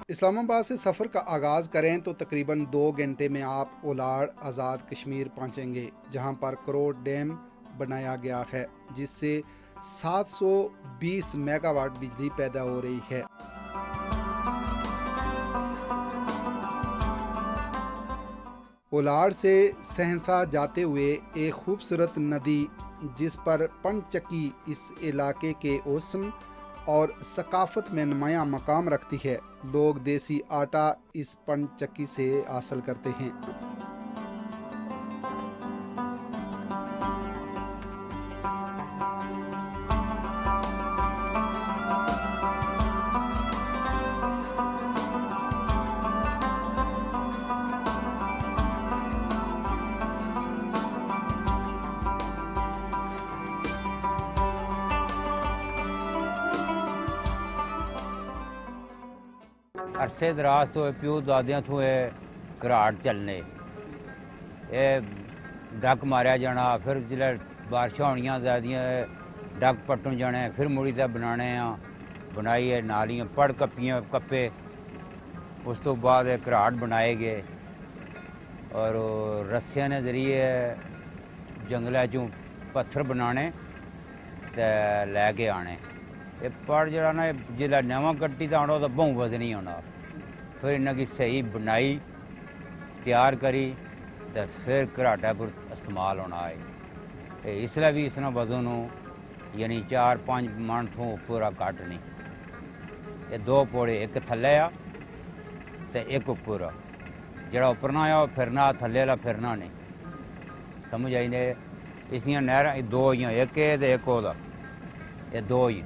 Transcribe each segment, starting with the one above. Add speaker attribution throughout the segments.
Speaker 1: इस्लामाबाद से सफ़र का आगाज़ करें तो तकरीबन 2 घंटे में आप ओलाड़ आज़ाद कश्मीर पहुंचेंगे, जहां पर करोड़ डैम बनाया गया है, जिससे 720 मेगावाट बिजली पैदा हो रही है। ओलाड़ से सहंसा जाते हुए एक खूबसूरत नदी, जिस पर पंचचक्की इस इलाके के ओसन और सकाफत में नुमायां मकाम रखती है। लोग देसी आटा इस पंचचक्की से हासिल करते हैं।
Speaker 2: अरसे दराज तो प्यो दादियां तो घराट चलने, डक मारिया जाना, फिर जिसलै बारिशां होनियां ज़्यादियां डक पट्टन जाने, फिर मुड़ी ते बनाने बनाइए नालियां पड़ कप्पियां कप्पे, उस तो बाद घराट बनाए गए और रस्सियां ने जरिए जंगलों चों पत्थर बनाने ते लैके आने। ये पड़ जरा ना जिसलै नवां कट्टी तो आना तो बहु वजनी होना, फिर इन्हें की सही बनाई तैयार करी तो फिर घराटे पर इस्तेमाल होना है। तो इसलिए भी इसना वजन यानी 4-5 मन तो उपर घट नहीं। ये 2 पौड़े, एक थले आ तो एक उपर, जरा उपरना आ फिरना, थले वाला फिरना नहीं। समझ आई ने? इसलिए नहर 2 ही, एक तो एक ओदा, ये 2 ही।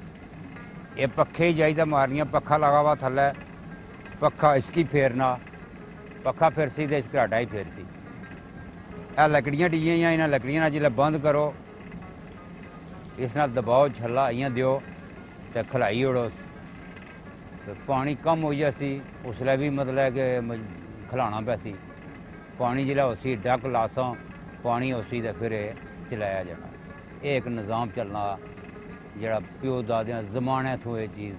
Speaker 2: ये पखे ही चाहिए मारनिया, पखा लगा हुआ थले, पखा इसकी फेरना, पखा फिर सी तो इस घराटा ही फिर सी। लकड़ियाँ टियाँ इन्हें लकड़ियाँ जिसले बंद करो, इस नाल दबाओ छला इं दो तो खलाई उड़ो, तो पानी कम हो जासी उसलै भी मतलब कि खिलाना पैसी। पानी जिसलै उसी डक लासा पानी उसी तो फिर चलाया जाना। ये एक निज़ाम चलना जरा प्यो दादियां जमाने तो ये चीज़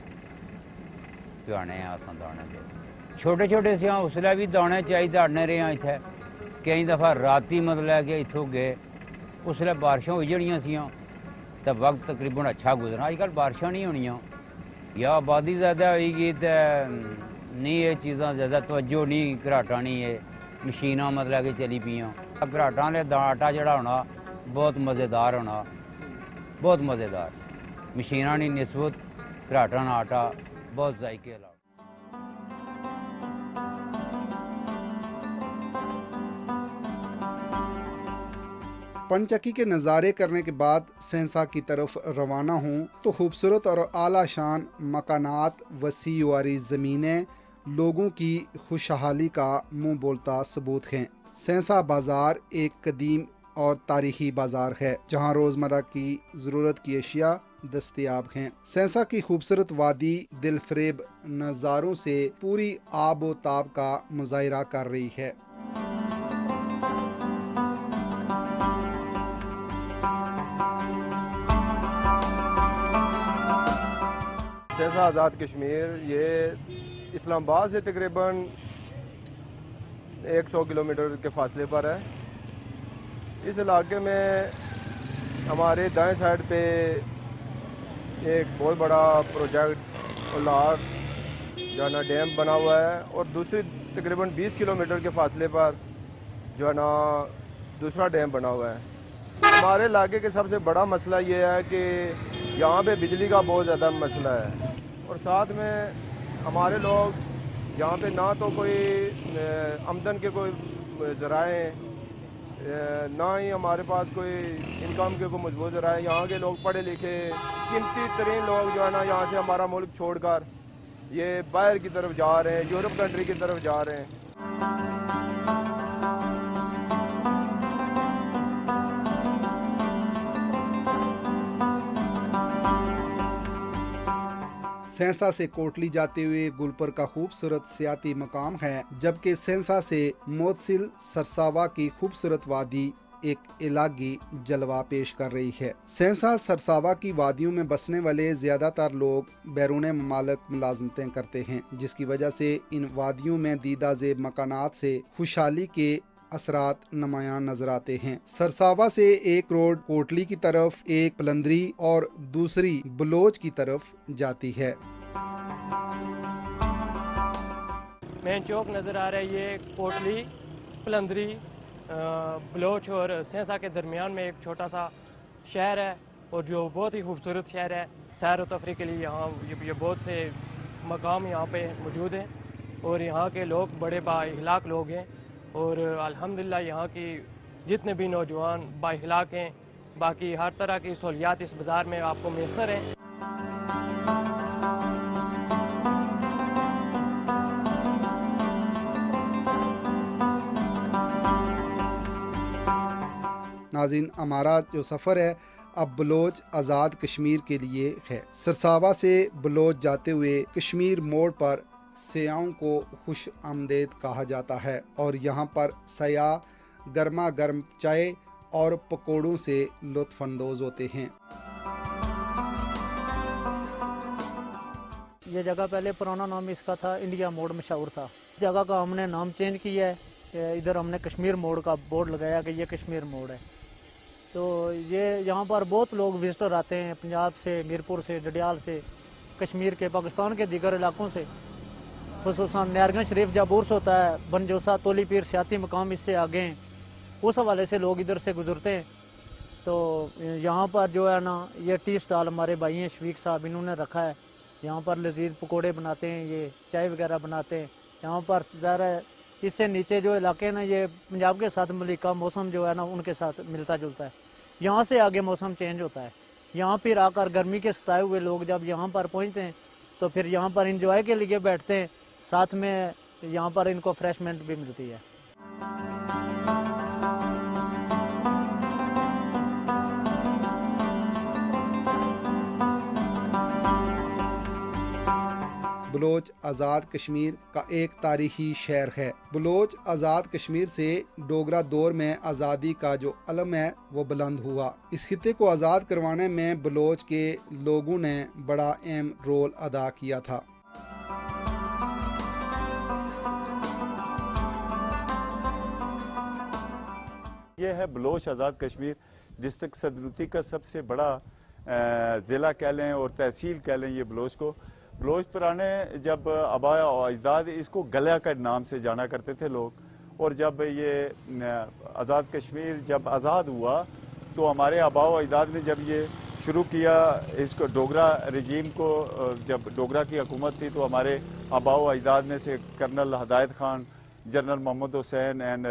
Speaker 2: प्याने असां दाने दे। छोटे छोटे से उसलै भी दाने चाहिए अड़ने रहे हैं इत्थै। कई दफ़ा राती मतलब कि इत्थों गए, उसलै बारिशां हो जानियां सियां तो वक्त तकरीबन अच्छा गुजरना। अजकल बारिशां नहीं होनियां या आबादी ज़्यादा होएगी तो नहीं, ये चीज़ां ज़्यादा तवज्जो नहीं, घराटां नहीं, ये मशीनां मतलब कि चली पियां। घराटां आह्ले दा आटा जेह्ड़ा होना बहुत मज़ेदार होना, बहुत मज़ेदार। मशीनां नहीं निस्बत घराटां दा आटा बहुत जायके वाला।
Speaker 1: पंचचक्की के नज़ारे करने के बाद सहंसा की तरफ रवाना हूँ तो खूबसूरत और आला शान मकानात, वसी वारी ज़मीनें लोगों की खुशहाली का मुँह बोलता सबूत हैं। सहंसा बाज़ार एक कदीम और तारीखी बाज़ार है, जहाँ रोज़मर्रा की ज़रूरत की अशिया दस्तयाब हैं। सहंसा की खूबसूरत वादी दिलफरेब नज़ारों से पूरी आब व ताब का मुज़ाहिरा कर रही है।
Speaker 3: सहंसा आज़ाद कश्मीर ये इस्लामाबाद से तकरीबन 100 किलोमीटर के फासले पर है। इस इलाके में हमारे दाएं साइड पे एक बहुत बड़ा प्रोजेक्ट ओलाड़ जो है ना डैम बना हुआ है, और दूसरी तकरीबन 20 किलोमीटर के फासले पर जो है ना दूसरा डैम बना हुआ है। हमारे इलाके के सबसे बड़ा मसला ये है कि यहाँ पे बिजली का बहुत ज़्यादा मसला है, और साथ में हमारे लोग यहाँ पे ना तो कोई आमदन के कोई ज़राए, ना ही हमारे पास कोई इनकम के कोई मजबूत ज़राए। यहाँ के लोग पढ़े लिखे कीमती तरीन लोग जो है ना यहाँ से हमारा मुल्क छोड़कर ये बाहर की तरफ जा रहे हैं, यूरोप कंट्री की तरफ जा रहे हैं।
Speaker 1: सहंसा से कोटली जाते हुए गुलपर का खूबसूरत सियाती मकाम है, जबकि सहंसा से मोतसिल सरसावा की खूबसूरत वादी एक इलाही जलवा पेश कर रही है। सेंसा सरसावा की वादियों में बसने वाले ज्यादातर लोग बैरून ममालिक मुलाजमतें करते हैं, जिसकी वजह से इन वादियों में दीदा ज़ेब मकानात से खुशहाली के असरात नुमायां नजर आते हैं। सरसावा से एक रोड कोटली की तरफ, एक पलंदरी और दूसरी बलोच की तरफ जाती है।
Speaker 4: मेन चौक नज़र आ रहा है, ये कोटली, पलंदरी, बलोच और सेंसा के दरमियान में एक छोटा सा शहर है और जो बहुत ही खूबसूरत शहर है। सैर व तफरी के लिए यहाँ ये बहुत से मकाम यहाँ पे मौजूद हैं और यहाँ के लोग बड़े बाइखलाक लोग हैं और अल्हम्दुलिल्लाह यहाँ की जितने भी नौजवान बाइखलाक हैं। बाकी हर तरह की सहूलियात इस बाज़ार में आपको मैसर हैं।
Speaker 1: नाज़रीन, हमारा जो सफ़र है अब बलोच आज़ाद कश्मीर के लिए है। सरसावा से बलोच जाते हुए कश्मीर मोड़ पर सयाहों को खुश आमदेद कहा जाता है और यहाँ पर सयाह गर्मा गर्म चाय और पकौड़ों से लुत्फ़अंदोज़ होते हैं।
Speaker 5: ये जगह पहले पुराना नाम इसका था इंडिया मोड़ मशहूर था। इस जगह का हमने नाम चेंज किया है। इधर हमने कश्मीर मोड़ का बोर्ड लगाया कि ये कश्मीर मोड़ है। तो ये यहाँ पर बहुत लोग विजिटर आते हैं, पंजाब से, मीरपुर से, डडियाल से, कश्मीर के, पाकिस्तान के दीगर इलाकों से। खुसूसन नारगन शरीफ जब उर्स होता है, बनजोसा, तोली पीर, सियाती मकाम इससे आगे हैं, उस हवाले से लोग इधर से गुजरते हैं। तो यहाँ पर जो है ना, ये टी स्टॉल हमारे भाई हैं शफीक साहब, इन्होंने रखा है। यहाँ पर लजीज पकोड़े बनाते हैं, ये चाय वगैरह बनाते हैं। यहाँ पर ज़रा इससे नीचे जो इलाके हैं ना, ये पंजाब के साथ मलिका मौसम जो है ना उनके साथ मिलता जुलता है। यहाँ से आगे मौसम चेंज होता है। यहाँ फिर आकर गर्मी के सताए हुए लोग जब यहाँ पर पहुँचते हैं तो फिर यहाँ पर इंजॉय के लिए बैठते हैं, साथ में यहाँ पर इनको फ्रेशमेंट भी मिलती है।
Speaker 1: बलोच आज़ाद कश्मीर का एक तारीखी शहर है। बलोच आज़ाद कश्मीर से डोगरा दौर में आज़ादी का जो अलम है वो बुलंद हुआ। इस खित्ते को आज़ाद करवाने में बलोच के लोगों ने बड़ा अहम रोल अदा किया था।
Speaker 6: ये है बलोच आज़ाद कश्मीर डिस्ट्रिक्ट सदरुती का सबसे बड़ा ज़िला कह लें और तहसील कह लें। ये बलोच को बलोच पुराने जब आबा और अजदाद इसको गला का नाम से जाना करते थे लोग। और जब ये आज़ाद कश्मीर जब आज़ाद हुआ तो हमारे आबा और अजदाद ने जब ये शुरू किया इसको डोगरा रजीम को, जब डोगरा की हुकूमत थी तो हमारे आबा और अजदाद में से कर्नल हदायत खान, जनरल मोहम्मद हुसैन एंड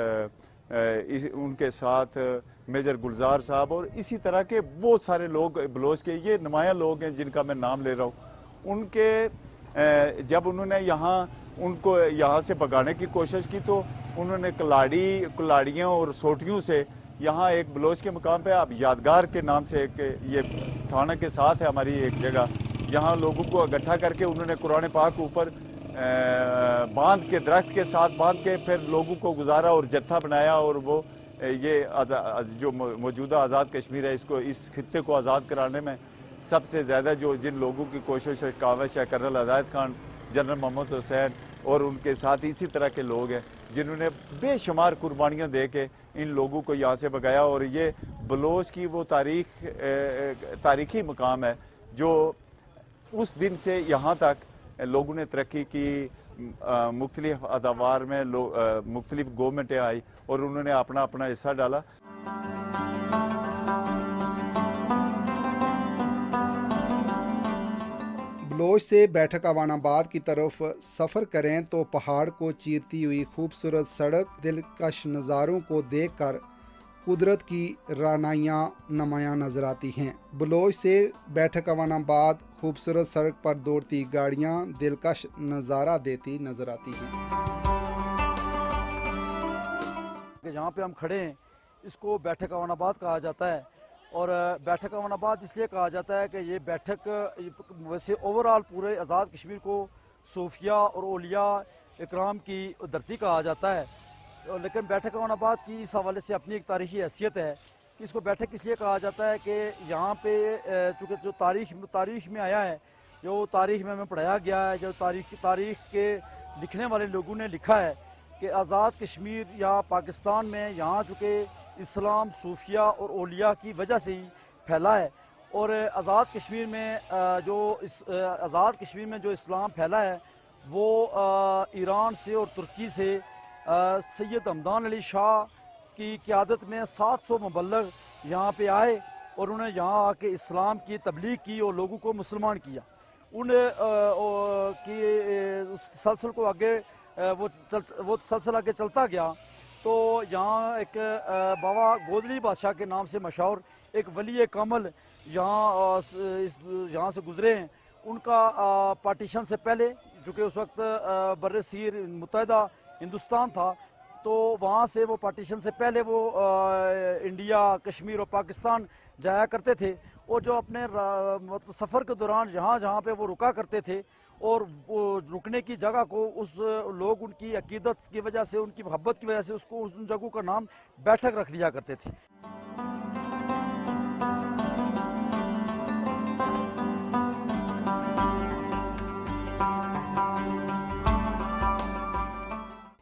Speaker 6: उनके साथ मेजर गुलजार साहब और इसी तरह के बहुत सारे लोग बलोच के ये नुमाया लोग हैं जिनका मैं नाम ले रहा हूँ। उनके जब उन्होंने उनको यहाँ से भगाने की कोशिश की तो उन्होंने कुल्हाड़ियों और सोटियों से यहाँ एक बलोच के मुकाम पे अब यादगार के नाम से एक ये थाना के साथ है हमारी एक जगह, यहाँ लोगों को इकट्ठा करके उन्होंने कुरान पाक ऊपर बांध के दरख्त के साथ बांध के फिर लोगों को गुजारा और जत्था बनाया। और वो ये जो मौजूदा आज़ाद कश्मीर है इसको, इस खित्ते को आज़ाद कराने में सबसे ज़्यादा जो जिन लोगों की कोशिश है काविश है, कर्नल हदायत खान, जनरल मोहम्मद हुसैन और उनके साथ इसी तरह के लोग हैं जिन्होंने बेशुमार कुर्बानियाँ दे के इन लोगों को यहाँ से भगाया। और ये बलोच की वो तारीखी मकाम है जो उस दिन से यहाँ तक लोगों ने तरक्की की, मुख्तलिफ अदावार में मुख्तलिफ गवर्नमेंटें आई और उन्होंने अपना अपना हिस्सा डाला।
Speaker 1: बलोच से बैठक अवानाबाद की तरफ सफ़र करें तो पहाड़ को चीरती हुई खूबसूरत सड़क, दिलकश नज़ारों को देखकर कुदरत की रानाइयाँ नुमायां नजर आती हैं। बलोच से बैठक अवानाबाद खूबसूरत सड़क पर दौड़ती गाड़ियाँ दिलकश नज़ारा देती नजर आती हैं।
Speaker 7: जहाँ पे हम खड़े हैं इसको बैठक अवानाबाद कहा जाता है और बैठक अवानाबाद इसलिए कहा जाता है कि ये बैठक वैसे ओवरऑल पूरे आज़ाद कश्मीर को सूफिया और औलिया इकराम की धरती कहा जाता है। लेकिन बैठक अवानाबाद की इस हवाले से अपनी एक तारीखी हैसियत है कि इसको बैठक इसलिए कहा जाता है कि यहाँ पे चूँकि जो तारीख में आया है, जो तारीख में हमें पढ़ाया गया है, जो तारीख के लिखने वाले लोगों ने लिखा है कि आज़ाद कश्मीर या पाकिस्तान में यहाँ चूँकि इस्लाम सूफिया और औलिया की वजह से ही फैला है, और आज़ाद कश्मीर में जो इस्लाम फैला है वो ईरान से और तुर्की से सैयद हमदान अली शाह की क़यादत में 700 मुबल्लग यहाँ पे आए और उन्हें यहाँ आके इस्लाम की तबलीग की और लोगों को मुसलमान किया। उस सलसल को आगे वो सलसल आगे चलता गया तो यहाँ एक बाबा गोदली बादशाह के नाम से मशहूर एक वली कामल यहाँ से गुजरे हैं। उनका पार्टीशन से पहले, चूँकि उस वक्त बर्र-ए-सगीर मुत्तहिदा हिंदुस्तान था, तो वहाँ से वो पार्टीशन से पहले वो इंडिया, कश्मीर और पाकिस्तान जाया करते थे, और जो अपने मतलब सफ़र के दौरान जहाँ पे वो रुका करते थे और वो रुकने की जगह को लोग उनकी अकीदत की वजह से, उनकी मोहब्बत की वजह से उसको उन जगहों का नाम बैठक रख दिया करते थे।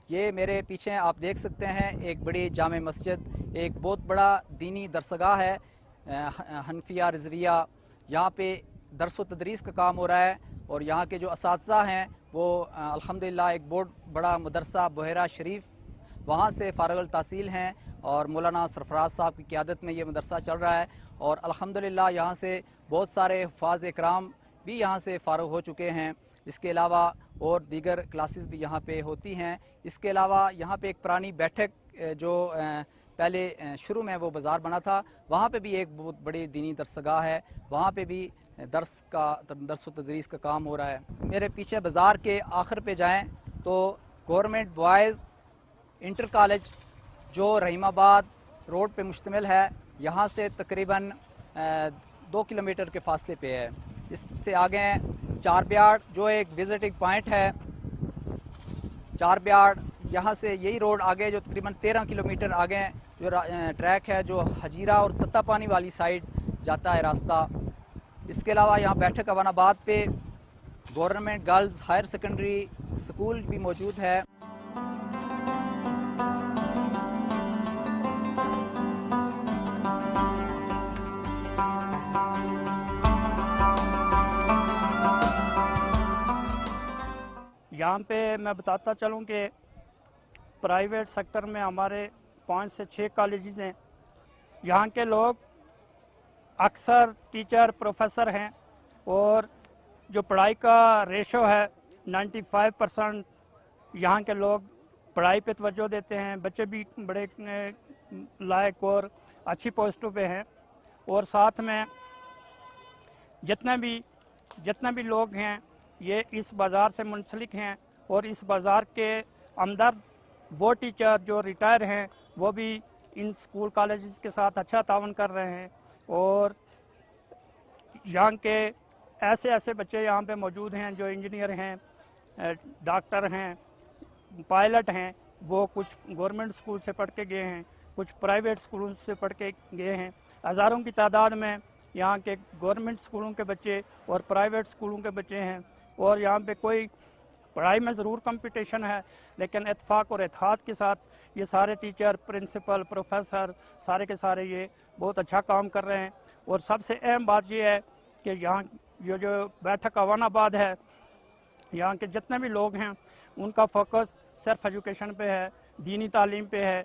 Speaker 8: ये मेरे पीछे आप देख सकते हैं एक बड़ी जामे मस्जिद, एक बहुत बड़ा दीनी दरसगाह है हनफिया रिजविया। यहाँ पे दरस व तदरीस का काम हो रहा है और यहाँ के जो असातिज़ा हैं वो अल्हम्दुलिल्लाह एक बहुत बड़ा मदरसा बुहरा शरीफ वहाँ से फ़ारिग़ुल तहसील हैं और मौलाना सरफराज साहब की क़यादत में ये मदरसा चल रहा है। और अल्हम्दुलिल्लाह यहाँ से बहुत सारे हुफ़ाज़ इकराम भी यहाँ से फ़ारिग़ हो चुके हैं। इसके अलावा और दीगर क्लासेस भी यहाँ पे होती हैं। इसके अलावा यहाँ पे एक पुरानी बैठक जो पहले शुरू में वो बाज़ार बना था, वहाँ पे भी एक बहुत बड़ी दीनी दरसगाह है, वहाँ पे भी दर्स व तदरीस का काम हो रहा है। मेरे पीछे बाज़ार के आखिर पे जाएं तो गवर्नमेंट बॉयज़ इंटर कॉलेज जो रहीमाबाद रोड पे मुश्तमिल है, यहाँ से तकरीबन 2 किलोमीटर के फासले पे है। इससे आगे चारबियाड़ जो एक विजिटिंग पॉइंट है, चारबियाड़ यहाँ से यही रोड आगे जो तकरीबन 13 किलोमीटर आगे जो ट्रैक है जो हजीरा और तत्ता पानी वाली साइड जाता है रास्ता। इसके अलावा यहाँ बैठक अवानाबाद पे government girls higher secondary school भी मौजूद है।
Speaker 9: यहाँ पे मैं बताता चलूँ कि प्राइवेट सेक्टर में हमारे 5 से 6 कॉलेजेस हैं। यहाँ के लोग अक्सर टीचर प्रोफेसर हैं और जो पढ़ाई का रेशो है 95% यहाँ के लोग पढ़ाई पे तवज्जो देते हैं। बच्चे भी बड़े लायक और अच्छी पोस्टों पे हैं। और साथ में जितना भी लोग हैं ये इस बाज़ार से मुंसलिक हैं और इस बाज़ार के अंदर वो टीचर जो रिटायर हैं वो भी इन स्कूल कॉलेजेस के साथ अच्छा तावन कर रहे हैं। और यहाँ के ऐसे बच्चे यहाँ पे मौजूद हैं जो इंजीनियर हैं, डॉक्टर हैं, पायलट हैं। वो कुछ गवर्नमेंट स्कूल से पढ़ के गए हैं, कुछ प्राइवेट स्कूलों से पढ़ के गए हैं। हज़ारों की तादाद में यहाँ के गवर्नमेंट स्कूलों के बच्चे और प्राइवेट स्कूलों के बच्चे हैं। और यहाँ पे कोई पढ़ाई में ज़रूर कंपटीशन है, लेकिन इत्तेफाक और इत्तेहाद के साथ ये सारे टीचर, प्रिंसिपल, प्रोफेसर सारे के सारे ये बहुत अच्छा काम कर रहे हैं। और सबसे अहम बात ये है कि यहाँ जो बैठक अवानाबाद है, यहाँ के जितने भी लोग हैं उनका फोकस सिर्फ एजुकेशन पे है, दीनी तालीम पे है।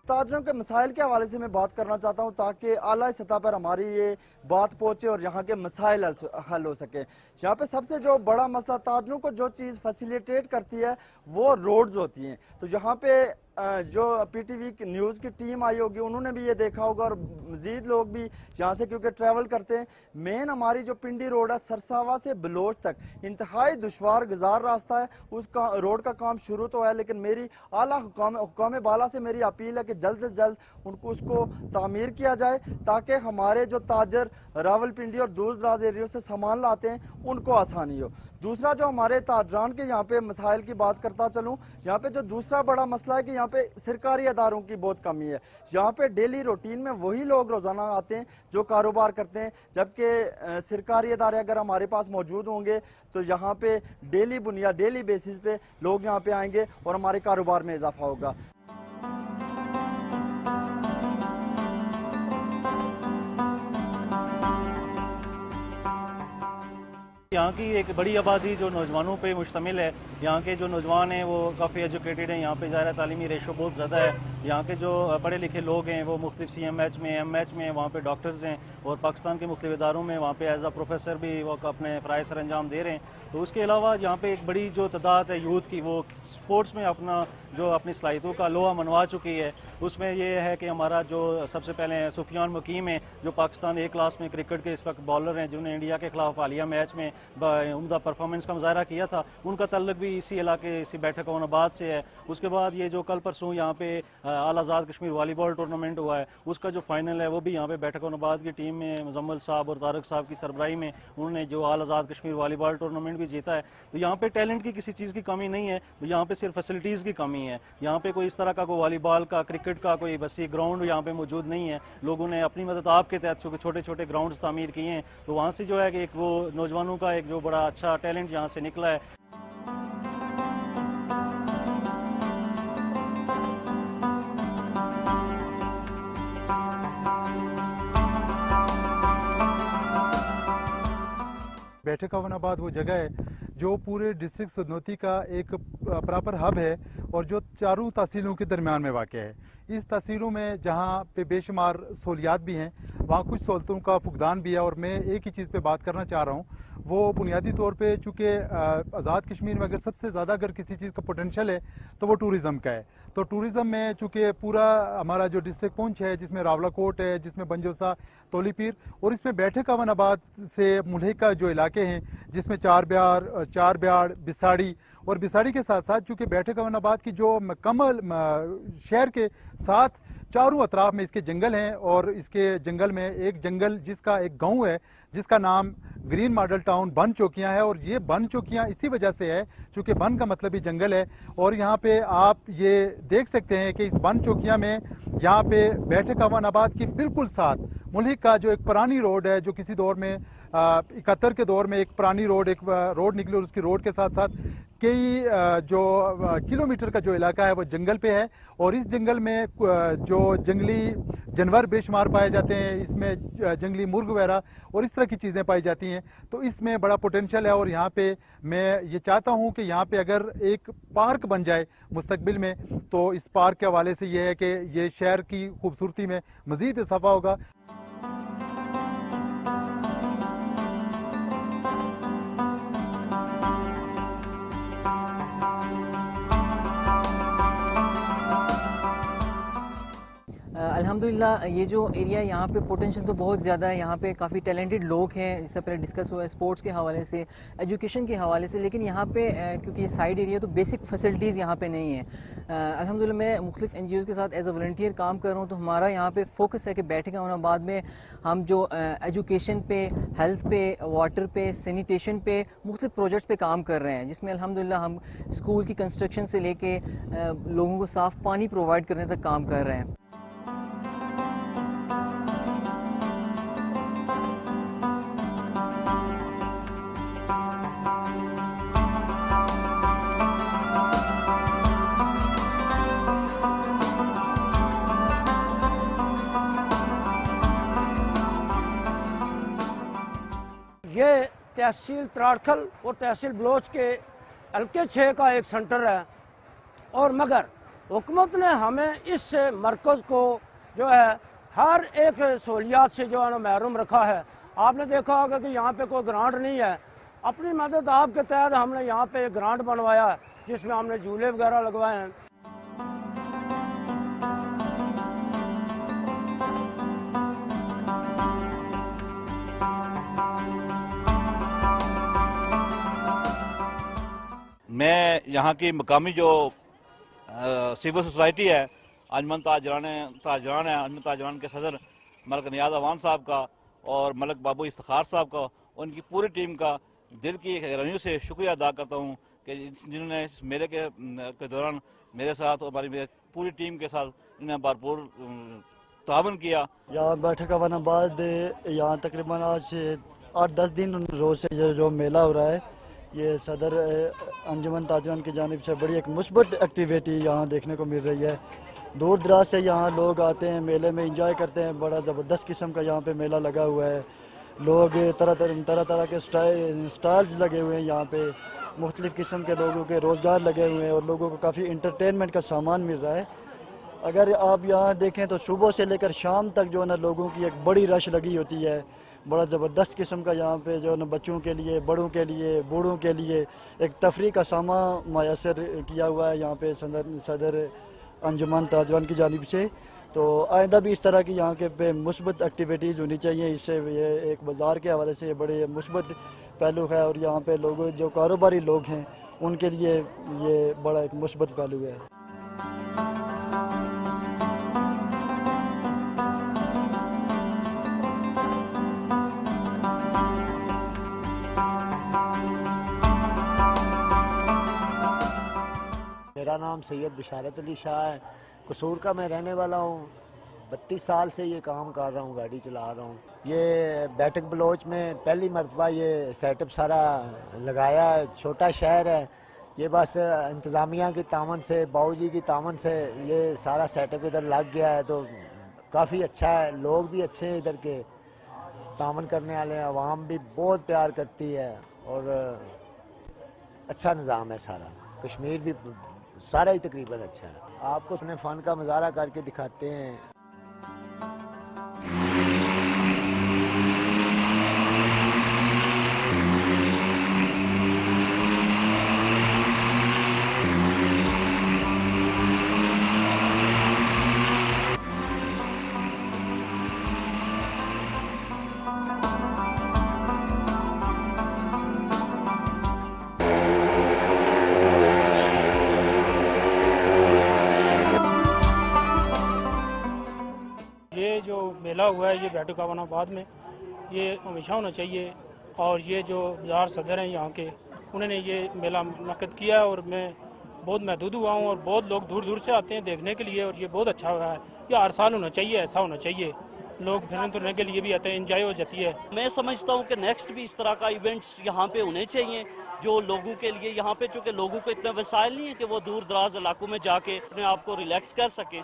Speaker 7: ताजरों के मसाइल के हवाले से मैं बात करना चाहता हूँ ताकि आला सतह पर हमारी ये बात पहुँचे और यहाँ के मसाइल हल हो सके। यहाँ पे सबसे जो बड़ा मसला ताजरों को जो चीज़ फैसिलिटेट करती है वो रोड्स होती हैं। तो यहाँ पे जो PTV की न्यूज़ की टीम आई होगी उन्होंने भी ये देखा होगा और मज़ीद लोग भी यहाँ से क्योंकि ट्रैवल करते हैं। मेन हमारी जो पिंडी रोड है सरसावा से बलोच तक इंतहाई दुश्वार गुजार रास्ता है। उसका रोड का काम शुरू तो है, लेकिन मेरी आला हुकाम बाला से मेरी अपील है कि जल्द से जल्द उसको तामीर किया जाए ताकि हमारे जो ताजर रावलपिंडी और दूर दराज एरियो से सामान लाते हैं उनको आसानी हो। दूसरा जो हमारे ताजरान के यहाँ पे मसाइल की बात करता चलूँ, यहाँ पे जो दूसरा बड़ा मसला है कि यहाँ पे सरकारी अदारों की बहुत कमी है। यहाँ पे डेली रूटीन में वही लोग रोज़ाना आते हैं जो कारोबार करते हैं, जबकि सरकारी अदारे अगर हमारे पास मौजूद होंगे तो यहाँ पे डेली बेसिस पे लोग यहाँ पे आएंगे और हमारे कारोबार में इजाफा होगा।
Speaker 10: यहाँ की एक बड़ी आबादी जो नौजवानों पे मुश्तमिल है। यहाँ के जो नौजवान हैं वो काफ़ी एजुकेटेड हैं। यहाँ पे ज़ाहिर तालीमी रेशो बहुत ज़्यादा है। यहाँ के जो पढ़े लिखे लोग हैं वो मुख्तलिफ CMH में MH में वहाँ पे डॉक्टर्स हैं और पाकिस्तान के मुख्तलिफ इदारों में वहाँ पे एज आ प्रोफेसर भी वो अपने फ़राइज़ सर अंजाम दे रहे हैं। तो उसके अलावा यहाँ पे एक बड़ी जो तादाद है यूथ की वो स्पोर्ट्स में अपनी सलाहियतों का लोहा मनवा चुकी है। उसमें ये है कि हमारा जो सबसे पहले सुफियान मुकीम है जो पाकिस्तान A क्लास में क्रिकेट के इस वक्त बॉलर हैं, जिन्होंने इंडिया के खिलाफ हालिया मैच में उम्दा परफॉर्मेंस का मुजाहरा किया था, उनका तल्लुक भी इसी इलाके इसी बैठक ओनाबाद से है। उसके बाद ये जो कल परसों यहाँ पे आल आज़ाद कश्मीर वॉलीबॉल टूर्नामेंट हुआ है उसका जो फाइनल है वो भी यहाँ पे बैठक ओनाबाद की टीम में मुजम्मल साहब और तारक साहब की सरबराही में उन्होंने जो आल आज़ाद कश्मीर वॉलीबॉल टूर्नामेंट भी जीता है। तो यहाँ पे टैलेंट की किसी चीज़ की कमी नहीं है, यहाँ पे सिर्फ फैसिलिटीज़ की कमी है। यहाँ पे कोई इस तरह का कोई वॉलीबॉल का क्रिकेट का कोई वसी ग्राउंड यहाँ पे मौजूद नहीं है। लोगों ने अपनी मदद आपके तहत चूँकि छोटे छोटे ग्राउंड तामीर किए हैं, तो वहाँ से जो है कि एक वो नौजवानों का एक जो बड़ा अच्छा टैलेंट यहाँ से निकला है।
Speaker 11: बैठक ओनाबाद वो जगह है जो पूरे डिस्ट्रिक्ट सदनौती का एक प्रॉपर हब है और जो चारों तहसीलों के दरमियान में वाक़ है। इस तहसीलों में जहाँ पे बेशुमार सहूलियात भी हैं, वहाँ कुछ सहूलतों का फुकदान भी है। और मैं एक ही चीज़ पे बात करना चाह रहा हूँ, वो बुनियादी तौर पे चूँकि आज़ाद कश्मीर में अगर सबसे ज़्यादा अगर किसी चीज़ का पोटेंशल है तो वो टूरिज़म का है। तो टूरिज़म में चूँकि पूरा हमारा जो डिस्ट्रिक्ट पुंछ है, जिसमें रावलाकोट है, जिसमें बंजोसा, तोलीपीर और इसमें बैठक ओनाबाद से मुल्हिका जो इलाके हैं जिसमें चार ब्याड़, बिसाड़ी और बिसाड़ी के साथ साथ चूँकि बैठक ओनाबाद की जो मुकम्मल शहर के साथ चारों अतराफ में इसके जंगल हैं और इसके जंगल में एक जंगल जिसका एक गांव है जिसका नाम ग्रीन मॉडल टाउन बन चौकियां है। और ये बन चौकियां इसी वजह से है चूँकि बन का मतलब ही जंगल है। और यहाँ पे आप ये देख सकते हैं कि इस बन चौकियां में यहाँ पे बैठक ओनाबाद की बिल्कुल साथ मुल्क का जो एक पुरानी रोड है, जो किसी दौर में 71 के दौर में एक पुरानी रोड निकली और उसकी रोड के साथ साथ कई जो किलोमीटर का जो इलाका है वो जंगल पे है। और इस जंगल में जो जंगली जानवर बेशुमार पाए जाते हैं, इसमें जंगली मुर्ग वगैरह और इस तरह की चीज़ें पाई जाती हैं। तो इसमें बड़ा पोटेंशियल है और यहाँ पे मैं ये चाहता हूँ कि यहाँ पे अगर एक पार्क बन जाए मुस्तकबिल में, तो इस पार्क के हवाले से ये है कि ये शहर की खूबसूरती में मज़ीद इजाफा होगा।
Speaker 12: अल्हम्दुलिल्लाह ये जो एरिया है यहाँ पे पोटेंशियल तो बहुत ज़्यादा है। यहाँ पे काफ़ी टैलेंटेड लोग हैं, जिससे पहले डिस्कस हुआ है स्पोर्ट्स के हवाले से, एजुकेशन के हवाले से। लेकिन यहाँ पे क्योंकि ये साइड एरिया तो बेसिक फैसिलिटीज़ यहाँ पे नहीं है। अल्हम्दुलिल्लाह मैं मुख्तलिफ NGOs के साथ एज अ वॉलंटियर काम कर रहा हूँ, तो हमारा यहाँ पे फोकस है कि बैठक ओनाबाद में हम जो एजुकेशन पे, हेल्थ पे, वाटर पे, सैनिटेशन पे मुख्तलिफ प्रोजेक्ट्स पे काम कर रहे हैं, जिसमें अल्हम्दुलिल्लाह हम स्कूल की कंस्ट्रक्शन से लेके लोगों को साफ़ पानी प्रोवाइड करने तक काम कर रहे हैं।
Speaker 13: ये तहसील त्राड़खल और तहसील बलोच के हल्के 6 का एक सेंटर है। और मगर हुकूमत ने हमें इस मरकज़ को जो है हर एक सहूलियात से जो है ना महरूम रखा है। आपने देखा होगा कि यहाँ पे कोई ग्रांट नहीं है। अपनी मदद आपके तहत हमने यहाँ पे एक ग्रांट बनवाया है जिसमें हमने झूले वगैरह लगवाए हैं।
Speaker 14: यहाँ की मकामी जो सिविल सोसाइटी है, अंजुमन ताजरान है, अंजुमन ताजरान के सदर मलक नियाज अवान साहब का और मलक बाबू इफ्तिखार साहब का, उनकी पूरी टीम का दिल की गहराइयों से शुक्रिया अदा करता हूँ कि जिन्होंने इस मेले के दौरान मेरे साथ और हमारी पूरी टीम के साथ इन्होंने भरपूर तावन किया।
Speaker 15: यहाँ बैठक आने बाद यहाँ तकरीबन आज से 8-10 दिन रोज़ से जो मेला हो रहा है, ये सदर अंजुमन ताजरान की जानिब से बड़ी एक मुस्बत एक्टिविटी यहाँ देखने को मिल रही है। दूर दराज से यहाँ लोग आते हैं, मेले में इंजॉय करते हैं। बड़ा ज़बरदस्त किस्म का यहाँ पे मेला लगा हुआ है। लोग तरह तरह के स्टॉल्स लगे हुए हैं यहाँ पे, मुख्तलिफ़ किस्म के लोगों के रोज़गार लगे हुए हैं और लोगों को काफ़ी इंटरटेनमेंट का सामान मिल रहा है। अगर आप यहाँ देखें तो सुबह से लेकर शाम तक जो है ना लोगों की एक बड़ी रश लगी होती है। बड़ा ज़बरदस्त किस्म का यहाँ पे जो है ना बच्चों के लिए, बड़ों के लिए, बूढ़ों के लिए एक तफरी का सामान मैसर किया हुआ है यहाँ पे सदर अंजुमन ताजरान की जानिब से। तो आइंदा भी इस तरह की यहाँ के पे मुस्बत एक्टिविटीज़ होनी चाहिए। इससे ये एक बाज़ार के हवाले से बड़े मुस्बत पहलू है और यहाँ पे लोग जो कारोबारी लोग हैं उनके लिए ये बड़ा एक मुस्बत पहलू है।
Speaker 16: मेरा नाम सैयद बिशारत अली शाह है, कसूर का मैं रहने वाला हूँ। 32 साल से ये काम कर रहा हूँ, गाड़ी चला रहा हूँ। ये बैठक बलोच में पहली मरतबा ये सेटअप सारा लगाया है। छोटा शहर है, ये बस इंतज़ामिया की तामन से, बाऊजी की तामन से ये सारा सेटअप इधर लग गया है। तो काफ़ी अच्छा है, लोग भी अच्छे हैं इधर के, तामन करने वाले हैं, आवाम भी बहुत प्यार करती है और अच्छा निज़ाम है सारा। कश्मीर भी सारा ही तकरीबन अच्छा है। आपको अपने फ़न का मुजाहरा करके दिखाते हैं।
Speaker 9: जो मेला हुआ है ये बैठक आवानाबाद में, ये हमेशा होना चाहिए। और ये जो बाज़ार सदर हैं यहाँ के, उन्होंने ये मेला मुनक़्क़िद किया है और मैं बहुत महदूद हुआ हूँ और बहुत लोग दूर दूर से आते हैं देखने के लिए और ये बहुत अच्छा हुआ है। ये हर साल होना चाहिए, ऐसा होना चाहिए। लोग फिरने तुरने के लिए भी आते हैं, इंजॉय हो जाती है।
Speaker 17: मैं समझता हूँ कि नेक्स्ट भी इस तरह का इवेंट्स यहाँ पे होने चाहिए जो लोगों के लिए, यहाँ पे चूँकि लोगों को इतना वसाइल नहीं है कि वो दूर दराज इलाकों में जाके अपने आप को रिलैक्स कर सकें।